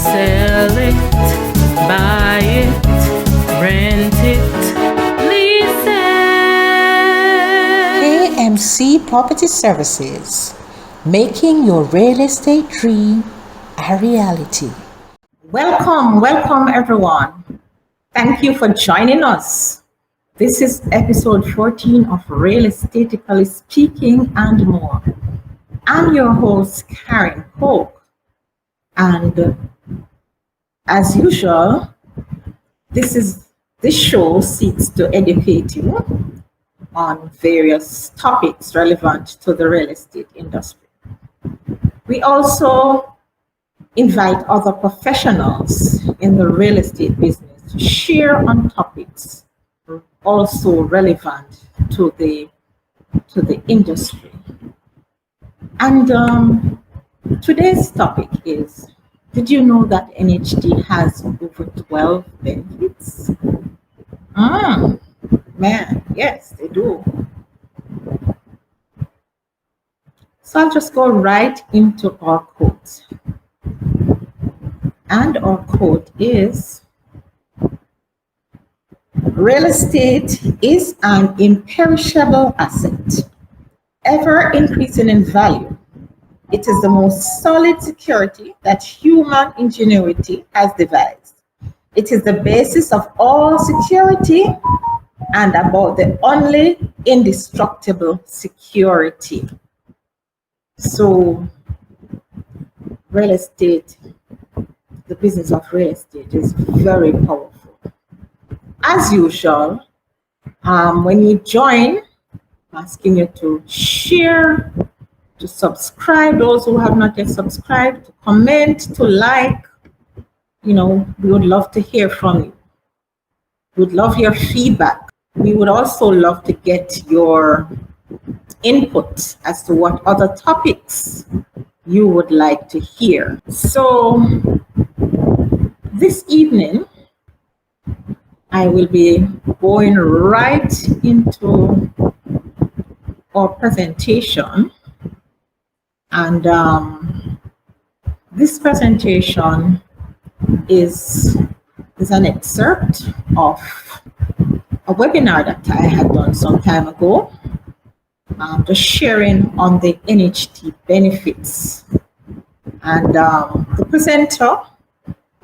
Sell it, buy it, rent it, lease it. KMC Property Services, making your real estate dream a reality. Welcome everyone. Thank you for joining us. This is episode 14 of Real Estate-ically Speaking and more. I'm your host, Karen Polk, and as usual, this show seeks to educate you on various topics relevant to the real estate industry. We also invite other professionals in the real estate business to share on topics also relevant to the industry. And today's topic is, did you know that NHT has over 12 benefits? Man, yes, they do. So I'll just go right into our quote. And our quote is, real estate is an imperishable asset, ever increasing in value. It is the most solid security that human ingenuity has devised. It is the basis of all security and about the only indestructible security. So, real estate, the business of real estate is very powerful. As usual, when you join, I'm asking you to share, to subscribe, those who have not yet subscribed, to comment, to like. We would love to hear from you. We would love your feedback. We would also love to get your input as to what other topics you would like to hear. So this evening, I will be going right into our presentation. And this presentation is an excerpt of a webinar that I had done some time ago, just sharing on the NHT benefits. And the presenter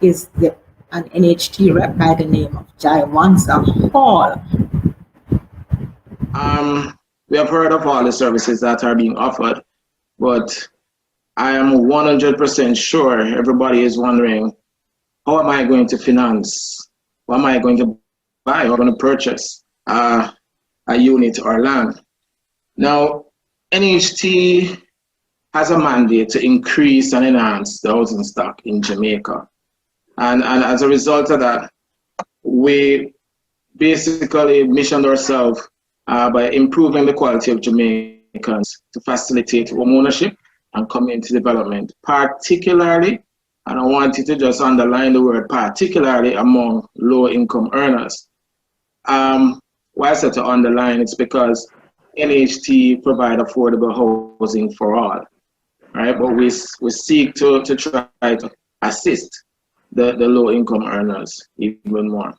is an NHT rep by the name of Jaiwanza Hall. We have heard of all the services that are being offered, but I am 100% sure everybody is wondering, how am I going to finance? What am I going to buy or going to purchase a unit or land? Now, NHT has a mandate to increase and enhance the housing stock in Jamaica. And as a result of that, we basically missioned ourselves by improving the quality of Jamaicans to facilitate home ownership and community development, particularly, and I want you to just underline the word particularly, among low-income earners. Why I said to underline, it's because NHT provide affordable housing for all, right? But we seek to try to assist the low-income earners even more.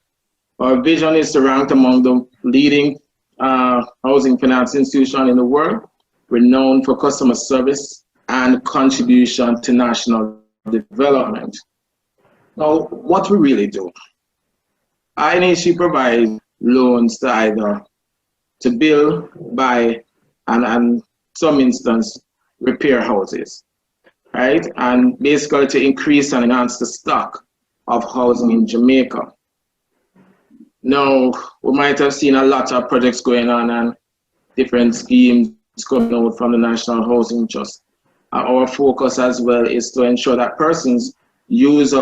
Our vision is to rank among the leading housing finance institution in the world, renowned for customer service and contribution to national development. Now, what we really do, NHT provides loans to either to build, buy, and some instance, repair houses, right? And basically to increase and enhance the stock of housing in Jamaica. Now, we might have seen a lot of projects going on and different schemes coming out from the National Housing Trust. Our focus as well is to ensure that persons use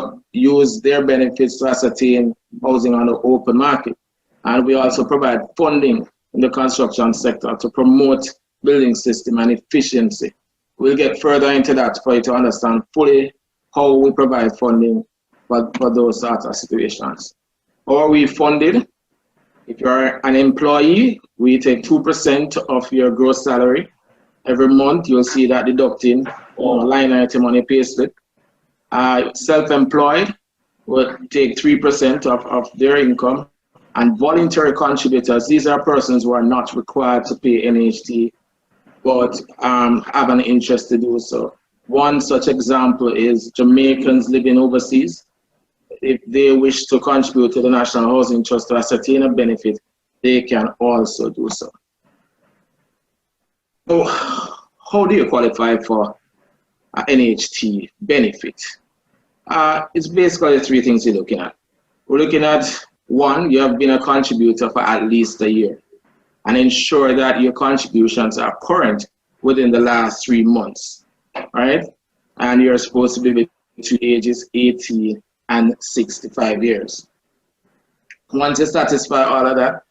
their benefits to ascertain housing on the open market. And we also provide funding in the construction sector to promote building system and efficiency. We'll get further into that for you to understand fully how we provide funding for those sorts of situations. Or we funded, if you're an employee, we take 2% of your gross salary. Every month, you'll see that deducting or line item on your payslip. Self-employed would take 3% of their income. And voluntary contributors, these are persons who are not required to pay NHT, but have an interest to do so. One such example is Jamaicans living overseas. If they wish to contribute to the National Housing Trust to ascertain a benefit, they can also do so. So, how do you qualify for an NHT benefit? It's basically three things you're looking at. We're looking at, one, you have been a contributor for at least a year, and ensure that your contributions are current within the last 3 months, right? And you're supposed to be between ages 18 and 65 years. Once you satisfy all of that,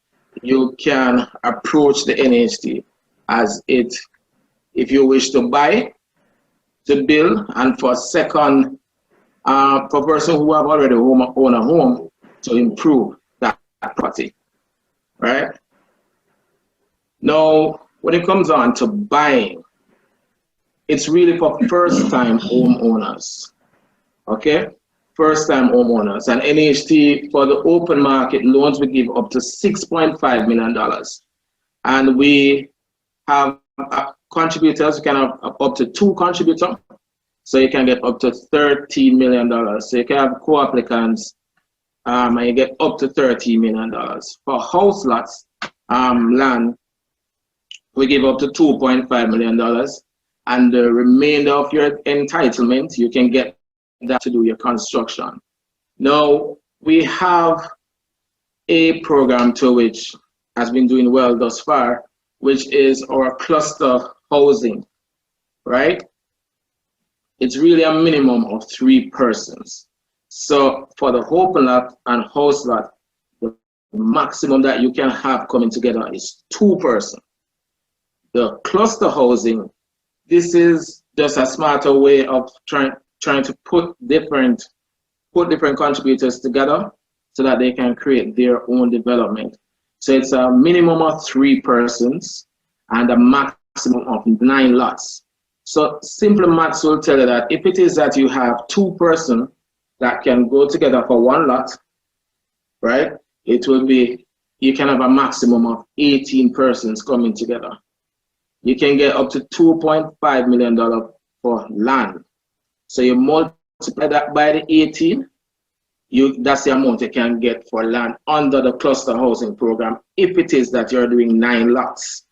you can approach the NHT as it, if you wish to buy, to build, and for second, for person who have already own a home, to improve that property, right? Now, when it comes on to buying, it's really for first-time homeowners, okay? First-time homeowners. And NHT, for the open market loans, we give up to $6.5 million. And we have contributors, you can have up to 2 contributors, so you can get up to $13 million. So you can have co-applicants, and you get up to $13 million. For house lots, land, we give up to $2.5 million. And the remainder of your entitlement, you can get that to do your construction. Now, we have a program to which has been doing well thus far, which is our cluster housing, right? It's really a minimum of 3 persons. So for the open lot and house lot, the maximum that you can have coming together is 2 persons. The cluster housing, this is just a smarter way of trying to put different contributors together so that they can create their own development. So it's a minimum of 3 persons and a maximum of 9 lots. So simple maths will tell you that if it is that you have 2 persons that can go together for 1 lot, right? It will be, you can have a maximum of 18 persons coming together. You can get up to $2.5 million for land. So you multiply that by the 18, that's the amount you can get for land under the cluster housing program if it is that you're doing 9 lots.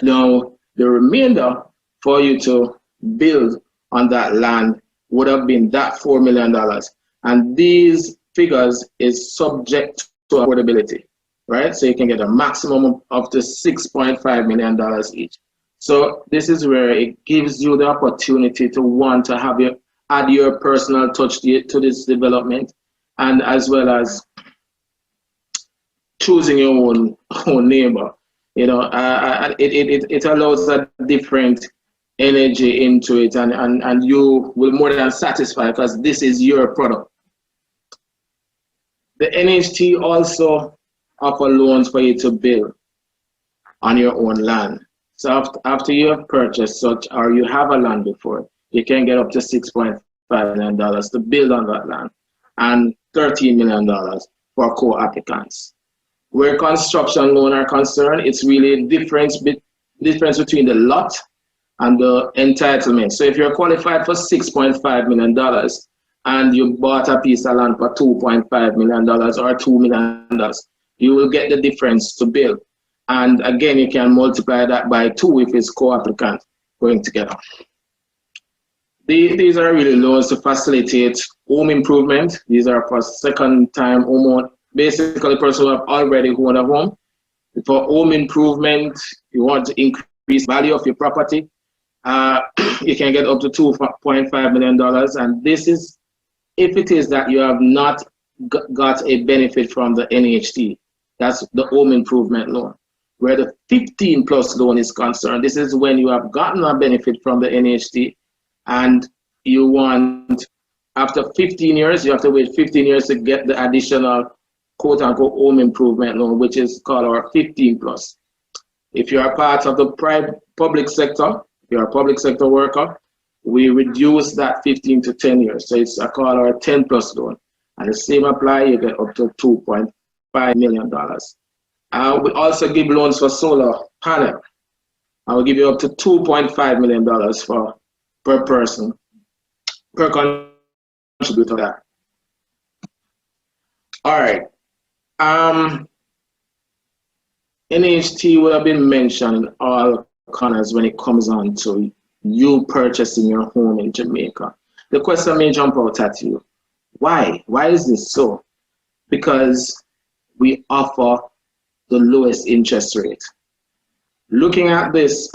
Now, the remainder for you to build on that land would have been that $4 million. And these figures is subject to affordability, right? So you can get a maximum of the $6.5 million each. So this is where it gives you the opportunity to want to have add your personal touch to this development, and as well as choosing your own neighbor. You know, it allows a different energy into it, and you will more than satisfy because this is your product. The NHT also offer loans for you to build on your own land. So after you have purchased such, or you have a land before, you can get up to $6.5 million to build on that land, and $13 million for co-applicants. Where construction loan are concerned, it's really a difference between the lot and the entitlement. So if you're qualified for $6.5 million and you bought a piece of land for $2.5 million or $2 million, you will get the difference to build. And again, you can multiply that by 2 if it's co-applicant going together. These are really loans to facilitate home improvement. These are for second-time homeowner, basically person who have already owned a home. For home improvement, you want to increase value of your property. You can get up to $2.5 million. And this is if it is that you have not got a benefit from the NHT. That's the home improvement loan. Where the 15 plus loan is concerned, this is when you have gotten a benefit from the NHT and you want, after 15 years, you have to wait 15 years to get the additional quote unquote home improvement loan, which is called our 15 plus. If you are part of the public sector, if you're a public sector worker, we reduce that 15 to 10 years. So it's a call or a 10 plus loan. And the same apply, you get up to $2.5 million. We also give loans for solar panel. I will give you up to $2.5 million for per person, per contributor that. All right. NHT would have been mentioned in all corners when it comes on to you purchasing your home in Jamaica. The question may jump out at you. Why? Why is this so? Because we offer the lowest interest rate. Looking at this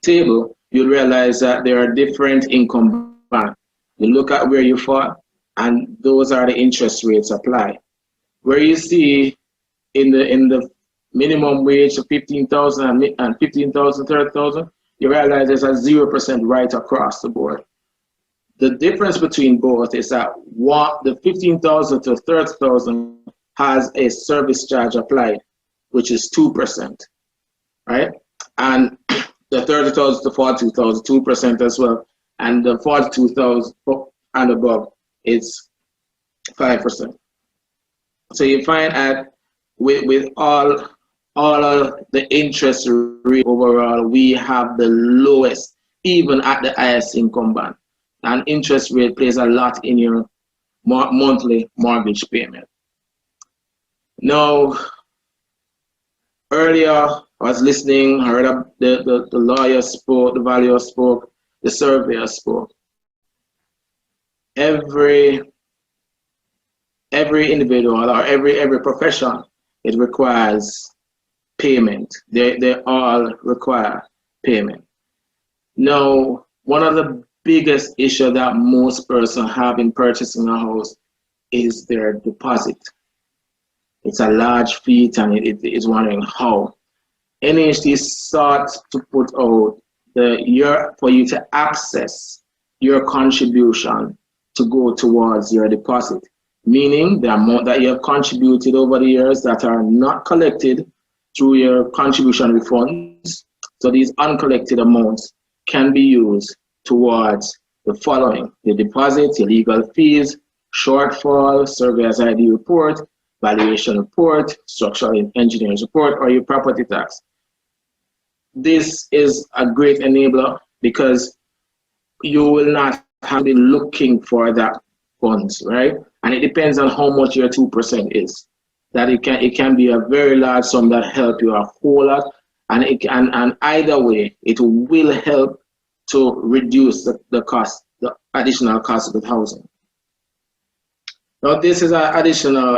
table, you realize that there are different income bands. You look at where you fall, and those are the interest rates applied. Where you see in the minimum wage of 15,000 and 15,000, 30,000, you realize there's a 0% right across the board. The difference between both is that the 15,000 to 30,000 has a service charge applied, which is 2%, right? And the 30,000 to 42,000, 2% as well. And the 42,000 and above is 5%. So you find that with all of the interest rate overall, we have the lowest, even at the highest income band. And interest rate plays a lot in your monthly mortgage payment. Now, earlier I was listening, heard the lawyer spoke, the valuer spoke, the surveyor spoke. Every individual or every profession, it requires payment. They all require payment. Now, one of the biggest issue that most persons have in purchasing a house is their deposit. It's a large fee, and it is wondering how. NHT sought to put out for you to access your contribution to go towards your deposit, meaning the amount that you have contributed over the years that are not collected through your contribution refunds. So these uncollected amounts can be used towards the following: the deposit, your legal fees, shortfall, surveyor's ID report, valuation report, structural engineering report, or your property tax. This is a great enabler because you will not have to be looking for that funds, right? And it depends on how much your 2% is. That it can be a very large sum that help you a whole lot, and either way it will help to reduce the cost, the additional cost of the housing. Now this is an additional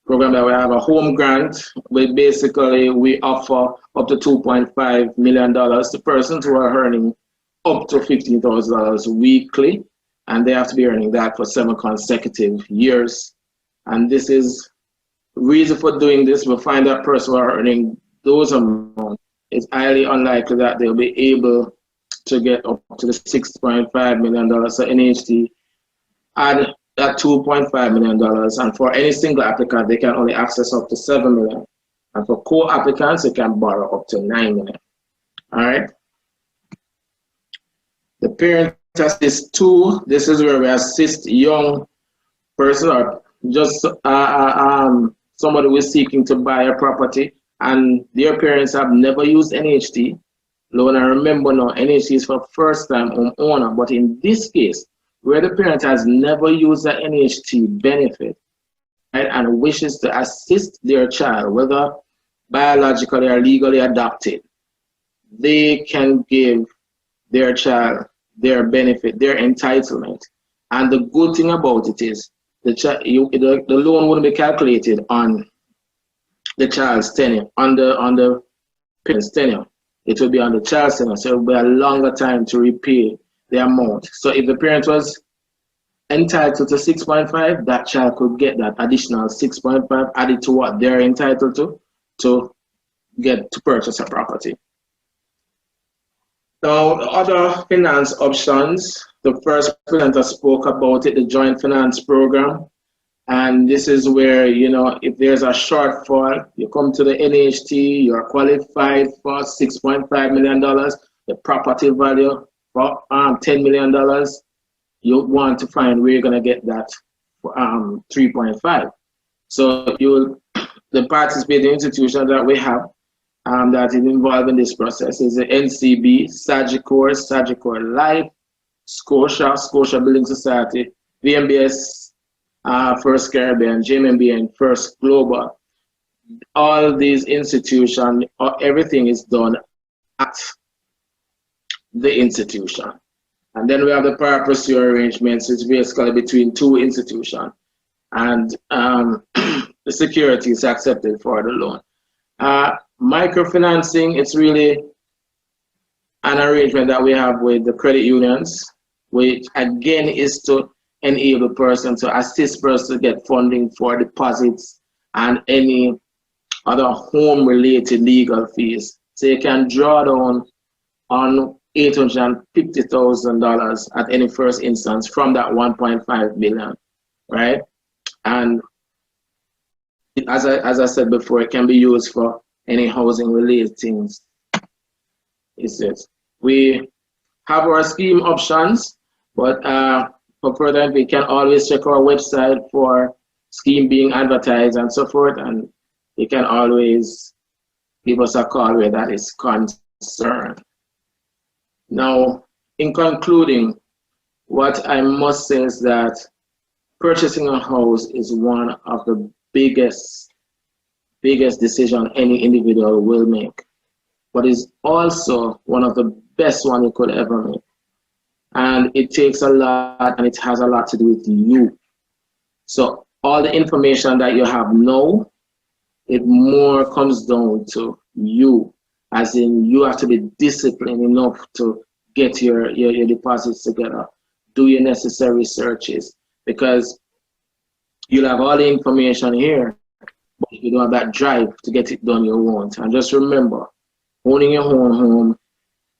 program that we have, a home grant, where basically we offer up to $2.5 million to persons who are earning up to $15,000 weekly, and they have to be earning that for 7 consecutive years. And this is reason for doing this. We'll find that person who are earning those amounts, it's highly unlikely that they'll be able to get up to the $6.5 million. So NHT add that $2.5 million, and for any single applicant, they can only access up to $7 million. And for co-applicants, they can borrow up to $9 million. All right. The parent assist tool, this is where we assist young person or just somebody who is seeking to buy a property and their parents have never used NHT loan. And remember now, NHT is for first-time homeowner, but in this case, where the parent has never used the NHT benefit, right, and wishes to assist their child, whether biologically or legally adopted, they can give their child their benefit, their entitlement. And the good thing about it is the loan wouldn't be calculated on the child's tenure, on the parent's tenure. It will be on the child's tenure, so it will be a longer time to repay the amount. So if the parent was entitled to 6.5, that child could get that additional 6.5 added to what they're entitled to get to purchase a property. Now, other finance options, the first presenter spoke about it, the joint finance program. And this is where, you know, if there's a shortfall, you come to the NHT, you're qualified for $6.5 million, but the property value for $10 million, you want to find where you're going to get that 3.5. So the participating institutions that we have that is involved in this process is the NCB, Sagicor Life, Scotia Building Society, VMBS, First Caribbean, JMB, and First Global. All these institutions, everything is done at the institution. And then we have the power pursuit arrangements, which is basically between two institutions. And the security is accepted for the loan. Microfinancing, it's really an arrangement that we have with the credit unions, which again is to enable person to assist person to get funding for deposits and any other home related legal fees. So you can draw down on $850,000 at any first instance from that 1.5 billion, right? And as I said before, it can be used for any housing related things. We have our scheme options, but for further, we can always check our website for scheme being advertised and so forth, and you can always give us a call where that is concerned. Now, in concluding, what I must say is that purchasing a house is one of the biggest decision any individual will make, but is also one of the best one you could ever make. And it takes a lot, and it has a lot to do with you. So all the information that you have now, it more comes down to you, as in you have to be disciplined enough to get your deposits together, do your necessary searches, because you'll have all the information here, but if you don't have that drive to get it done, you won't. And just remember, owning your own home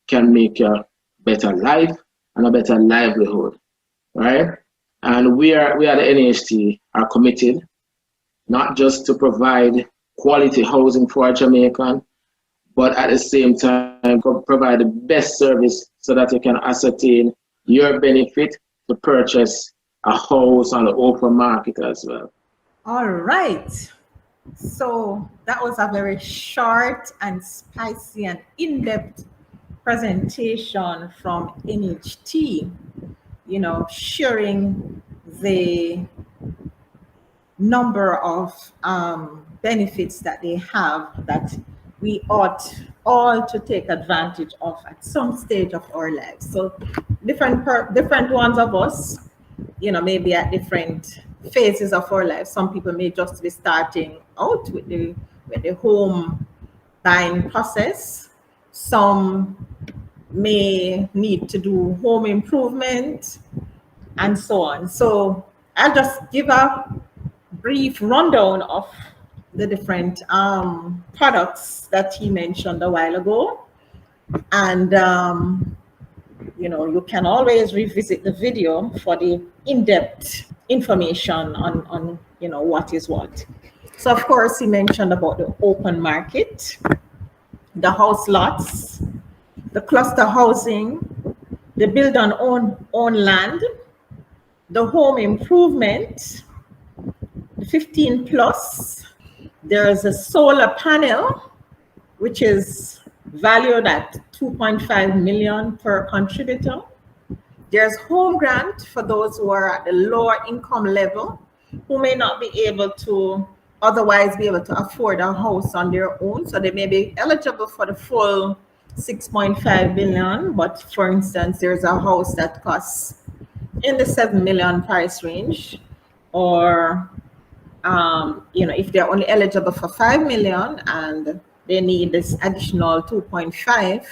can make you a better life and a better livelihood, right? And we at the NHT are committed not just to provide quality housing for Jamaican, but at the same time provide the best service so that you can ascertain your benefit to purchase a house on the open market as well. All right. So that was a very short and spicy and in-depth presentation from NHT, sharing the number of benefits that they have that we ought all to take advantage of at some stage of our lives. So different ones of us, maybe at different phases of our life. Some people may just be starting out with the home buying process. Some may need to do home improvement and so on. So I'll just give a brief rundown of the different products that he mentioned a while ago. And you can always revisit the video for the in-depth information on what is what. So of course he mentioned about the open market, the house lots, the cluster housing, the build on own land, the home improvement, the 15 plus. There's a solar panel, which is valued at 2.5 million per contributor. There's home grant for those who are at the lower income level, who may not be able to otherwise be able to afford a house on their own. So they may be eligible for the full 6.5 billion, but for instance, there's a house that costs in the 7 million price range, or if they're only eligible for 5 million and they need this additional 2.5,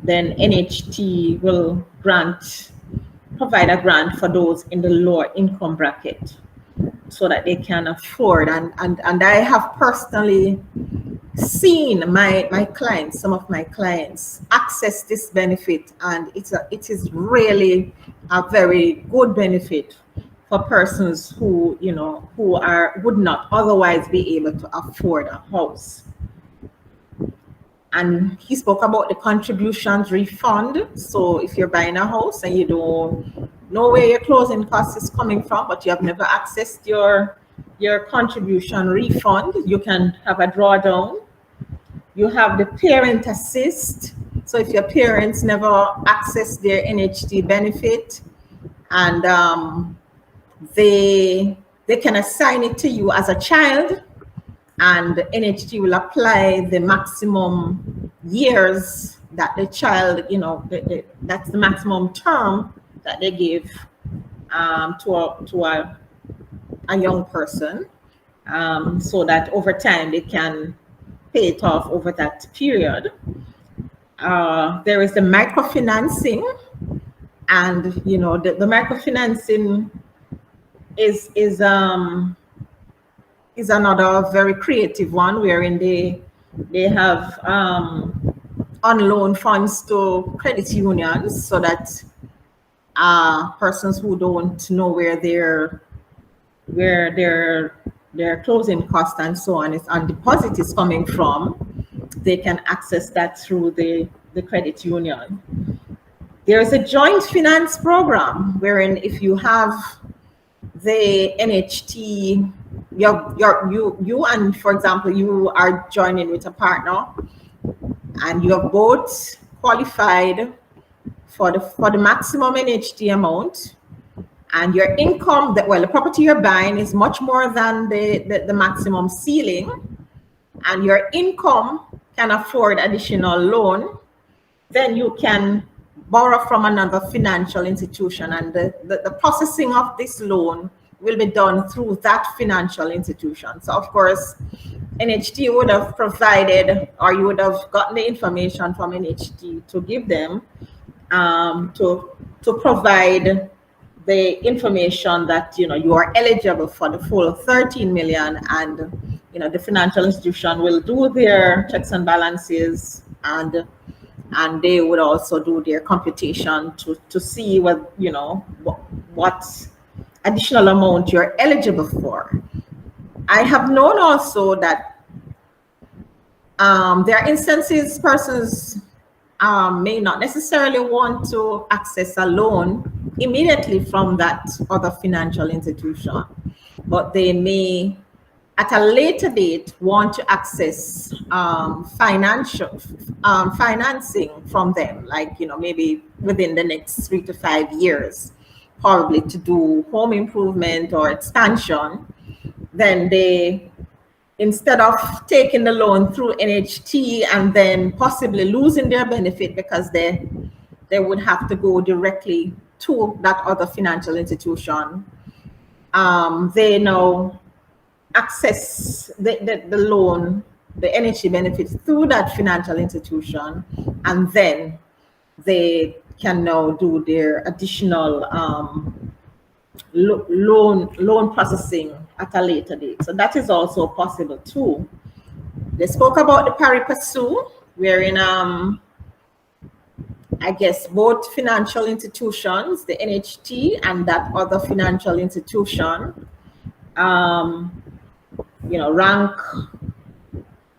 then NHT will provide a grant for those in the lower income bracket so that they can afford. And I have personally seen some of my clients access this benefit, and it is really a very good benefit for persons who would not otherwise be able to afford a house. And he spoke about the contributions refund. So if you're buying a house and you don't know where your closing cost is coming from, but you have never accessed your contribution refund, you can have a drawdown. You have the parent assist. So if your parents never access their NHT benefit, and they can assign it to you as a child, and NHT will apply the maximum years that the child, that's the maximum term that they give to a young person, so that over time they can pay it off over that period. There is the microfinancing, and the microfinancing is another very creative one, wherein they have on loan funds to credit unions, so that persons who don't know where their closing cost and so on is and deposit is coming from, they can access that through the credit union. There's a joint finance program wherein if you have the NHT, you and, for example, you are joining with a partner and you have both qualified for the maximum NHT amount, and your income, the property you're buying is much more than the maximum ceiling, and your income can afford additional loan, then you can borrow from another financial institution, and the processing of this loan will be done through that financial institution. So of course, NHT would have provided, or you would have gotten the information from NHT to give them, to provide the information that you are eligible for the full 13 million, and the financial institution will do their checks and balances, and they would also do their computation to see what additional amount you're eligible for. I have known also that there are instances persons may not necessarily want to access a loan immediately from that other financial institution, but they may at a later date want to access financing from them, like maybe within the next 3 to 5 years, probably to do home improvement or expansion. Then they, instead of taking the loan through NHT and then possibly losing their benefit because they would have to go directly to that other financial institution, they now access the loan, the NHT benefits through that financial institution, and then they can now do their additional loan processing at a later date. So that is also possible too. They spoke about the pari passu, wherein I guess both financial institutions, the NHT and that other financial institution, rank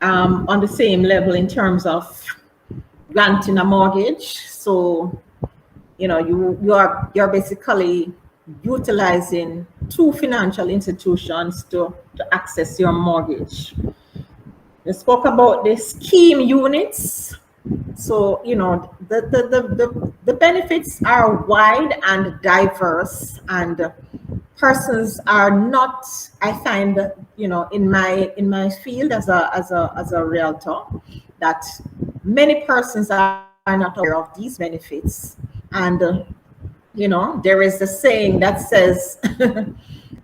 on the same level in terms of granting a mortgage. So you're basically utilizing two financial institutions to access your mortgage. They spoke about the scheme units. So the benefits are wide and diverse, and persons are not, I find, in my field as a realtor, that many persons are not aware of these benefits. And there is a saying that says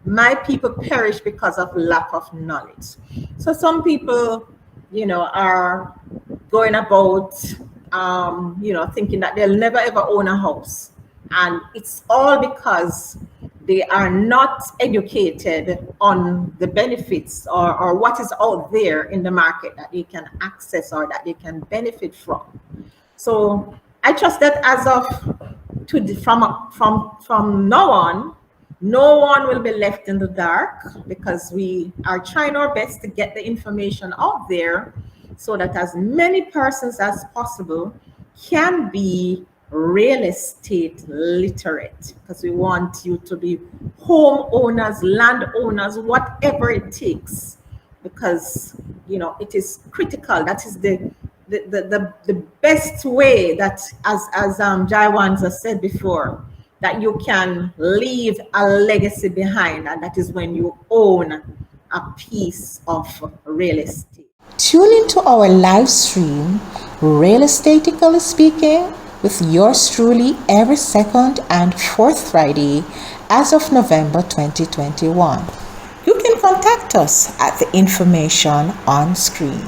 my people perish because of lack of knowledge. So some people are going about thinking that they'll never ever own a house, and it's all because they are not educated on the benefits or what is out there in the market that they can access or that they can benefit from. So I trust that as of from now on, no one will be left in the dark, because we are trying our best to get the information out there so that as many persons as possible can be real estate literate, because we want you to be homeowners, landowners, whatever it takes, because it is critical. That is the best way that, as Jaiwanza said before, that you can leave a legacy behind, and that is when you own a piece of real estate. Tune into our live stream, Real Estate-ically Speaking, with yours truly every second and fourth Friday as of November 2021. You can contact us at the information on screen.